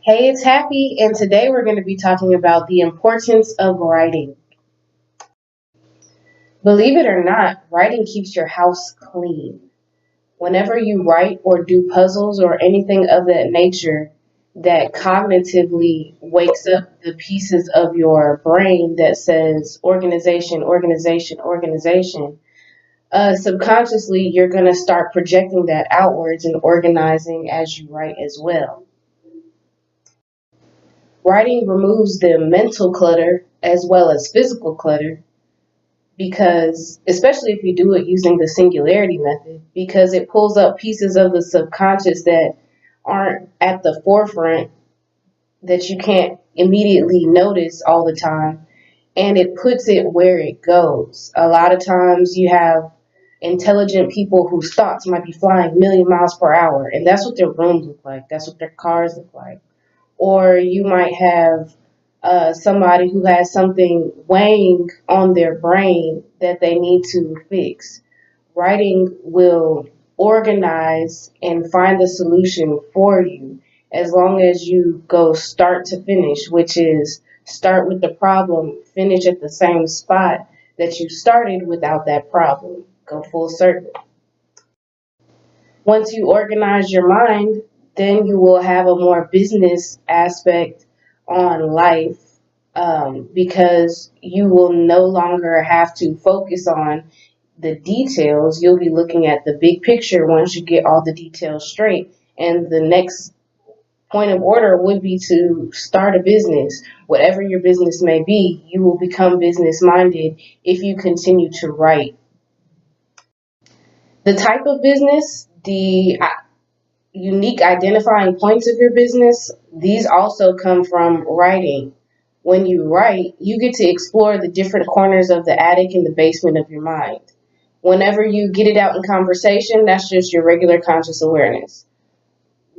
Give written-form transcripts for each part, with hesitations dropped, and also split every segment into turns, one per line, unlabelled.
Hey, it's Happy, and today we're going to be talking about the importance of writing. Believe it or not, writing keeps your house clean. Whenever you write or do puzzles or anything of that nature that cognitively wakes up the pieces of your brain that says organization, organization, organization, subconsciously you're going to start projecting that outwards and organizing as you write as well. Writing removes the mental clutter as well as physical clutter because, especially if you do it using the singularity method, because it pulls up pieces of the subconscious that aren't at the forefront that you can't immediately notice all the time, and it puts it where it goes. A lot of times you have intelligent people whose thoughts might be flying a million miles per hour, and that's what their rooms look like, that's what their cars look like. Or you might have somebody who has something weighing on their brain that they need to fix. Writing will organize and find the solution for you as long as you go start to finish, which is start with the problem, finish at the same spot that you started without that problem. Go full circle. Once you organize your mind, then you will have a more business aspect on life, because you will no longer have to focus on the details. You'll be looking at the big picture once you get all the details straight. And the next point of order would be to start a business. Whatever your business may be, you will become business minded if you continue to write. The type of business, the unique identifying points of your business, these also come from writing. When you write, you get to explore the different corners of the attic and the basement of your mind. Whenever you get it out in conversation, that's just your regular conscious awareness.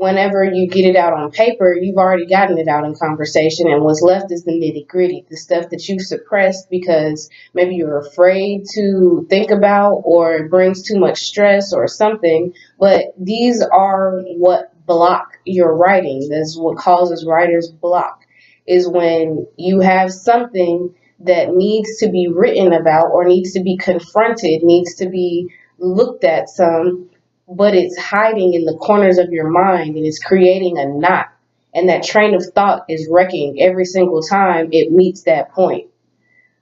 Whenever you get it out on paper, you've already gotten it out in conversation, and what's left is the nitty gritty, the stuff that you suppressed because maybe you're afraid to think about or it brings too much stress or something. But these are what block your writing. That's what causes writer's block, is when you have something that needs to be written about or needs to be confronted, needs to be looked at some, but it's hiding in the corners of your mind and it's creating a knot. And that train of thought is wrecking every single time it meets that point.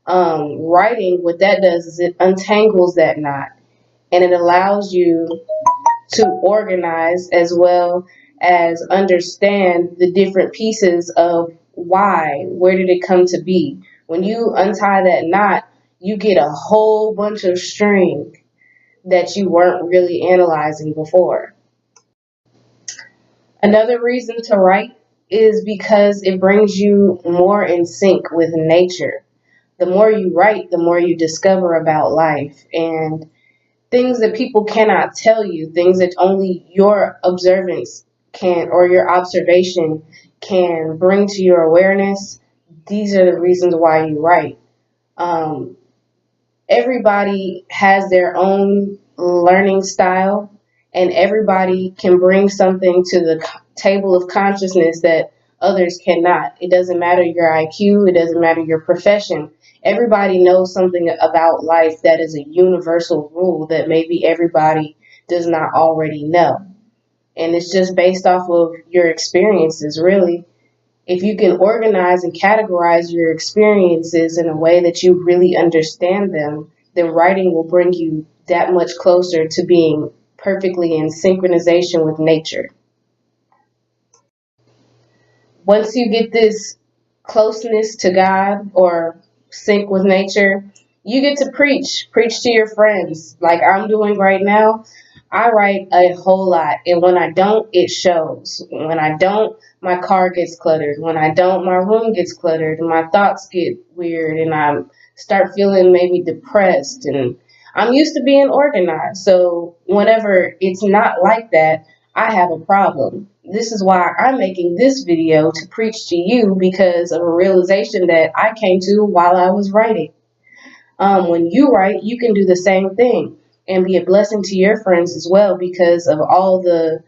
Writing, what that does is it untangles that knot and it allows you to organize as well as understand the different pieces of why, where did it come to be. When you untie that knot, you get a whole bunch of string that you weren't really analyzing before. Another reason to write is because it brings you more in sync with nature. The more you write, the more you discover about life and things that people cannot tell you, things that only your observance can or your observation can bring to your awareness. These are the reasons why you write. Um, Everybody has their own learning style, and everybody can bring something to the table of consciousness that others cannot. It doesn't matter your IQ, it doesn't matter your profession. Everybody knows something about life that is a universal rule that maybe everybody does not already know. And it's just based off of your experiences, really. If you can organize and categorize your experiences in a way that you really understand them, then writing will bring you that much closer to being perfectly in synchronization with nature. Once you get this closeness to God or sync with nature, you get to preach to your friends like I'm doing right now. I write a whole lot, and when I don't, it shows. When I don't, my car gets cluttered. When I don't, my room gets cluttered, and my thoughts get weird, and I start feeling maybe depressed. And I'm used to being organized, so whenever it's not like that, I have a problem. This is why I'm making this video to preach to you, because of a realization that I came to while I was writing. When you write, you can do the same thing and be a blessing to your friends as well because of all the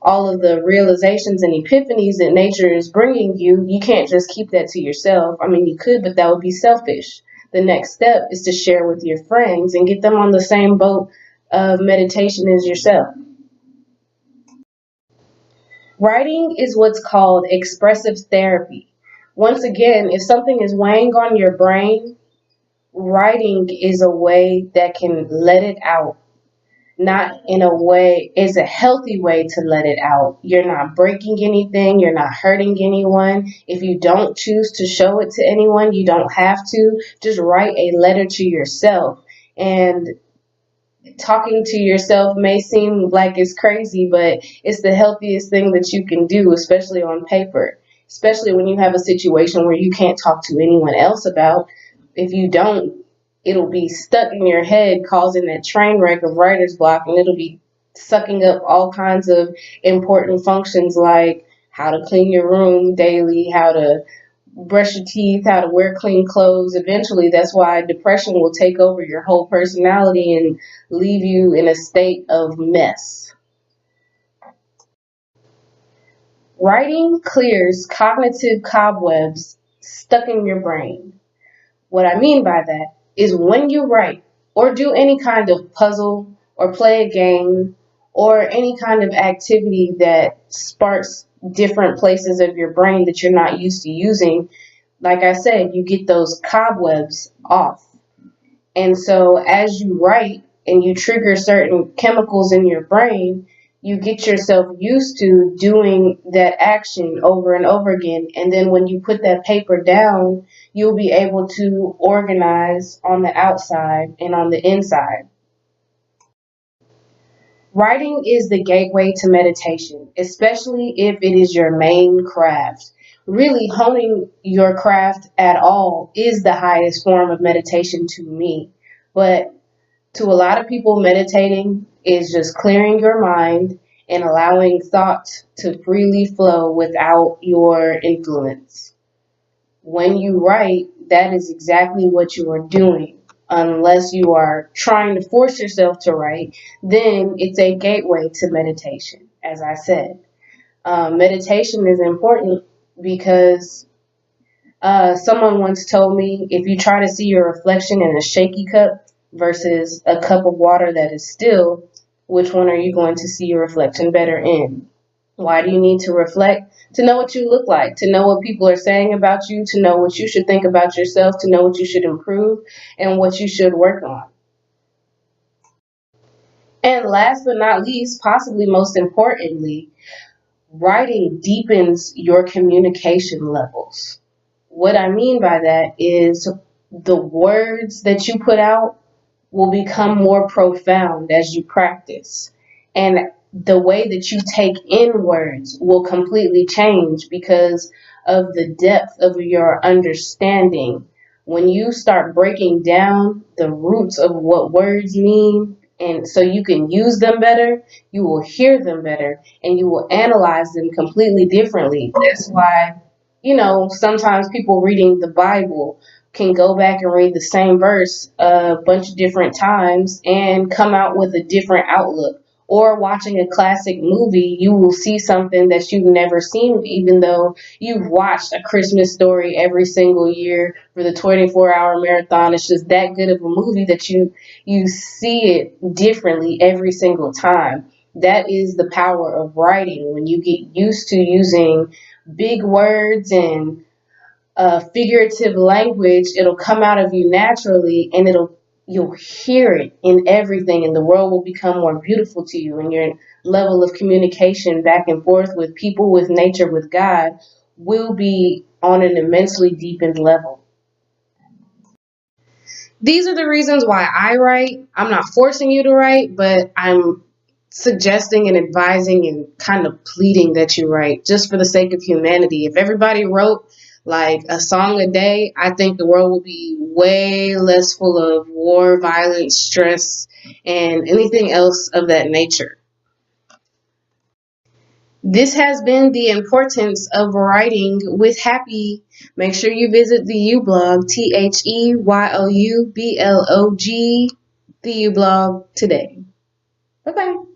all of the realizations and epiphanies that nature is bringing you, you can't just keep that to yourself. I mean, you could, but that would be selfish. The next step is to share with your friends and get them on the same boat of meditation as yourself. Writing is what's called expressive therapy. Once again, if something is weighing on your brain, writing is a way that can let it out. Not in a way, is a healthy way to let it out. You're not breaking anything, you're not hurting anyone. If you don't choose to show it to anyone, you don't have to. Just write a letter to yourself. And talking to yourself may seem like it's crazy, but it's the healthiest thing that you can do, especially on paper. Especially when you have a situation where you can't talk to anyone else about. If you don't, it'll be stuck in your head, causing that train wreck of writer's block, and it'll be sucking up all kinds of important functions like how to clean your room daily, how to brush your teeth, how to wear clean clothes. Eventually, that's why depression will take over your whole personality and leave you in a state of mess. Writing clears cognitive cobwebs stuck in your brain. What I mean by that is when you write or do any kind of puzzle or play a game or any kind of activity that sparks different places of your brain that you're not used to using, like I said, you get those cobwebs off. And so as you write and you trigger certain chemicals in your brain, you get yourself used to doing that action over and over again. And then when you put that paper down, you'll be able to organize on the outside and on the inside. Writing is the gateway to meditation, especially if it is your main craft. Really, honing your craft at all is the highest form of meditation to me. But to a lot of people, meditating is just clearing your mind and allowing thoughts to freely flow without your influence. When you write, that is exactly what you are doing. Unless you are trying to force yourself to write, then it's a gateway to meditation, as I said. Meditation is important because someone once told me if you try to see your reflection in a shaky cup versus a cup of water that is still, which one are you going to see your reflection better in? Why do you need to reflect? To know what you look like, to know what people are saying about you, to know what you should think about yourself, to know what you should improve and what you should work on. And last but not least, possibly most importantly, writing deepens your communication levels. What I mean by that is the words that you put out will become more profound as you practice. And the way that you take in words will completely change because of the depth of your understanding. When you start breaking down the roots of what words mean, and so you can use them better, you will hear them better, and you will analyze them completely differently. That's why, sometimes people reading the Bible can go back and read the same verse a bunch of different times and come out with a different outlook. Or watching a classic movie, you will see something that you've never seen, even though you've watched A Christmas Story every single year for the 24-hour marathon. It's just that good of a movie that you see it differently every single time. That is the power of writing. When you get used to using big words and figurative language, it'll come out of you naturally, and you'll hear it in everything, and the world will become more beautiful to you, and your level of communication back and forth with people, with nature, with God will be on an immensely deepened level. These are the reasons why I write. I'm not forcing you to write, but I'm suggesting and advising and kind of pleading that you write just for the sake of humanity. If everybody wrote like a song a day, I think the world would be way less full of war, violence, stress, and anything else of that nature. This has been the importance of writing with Happy. Make sure you visit the U blog, THEYOUBLOG, the U blog today. Bye-bye.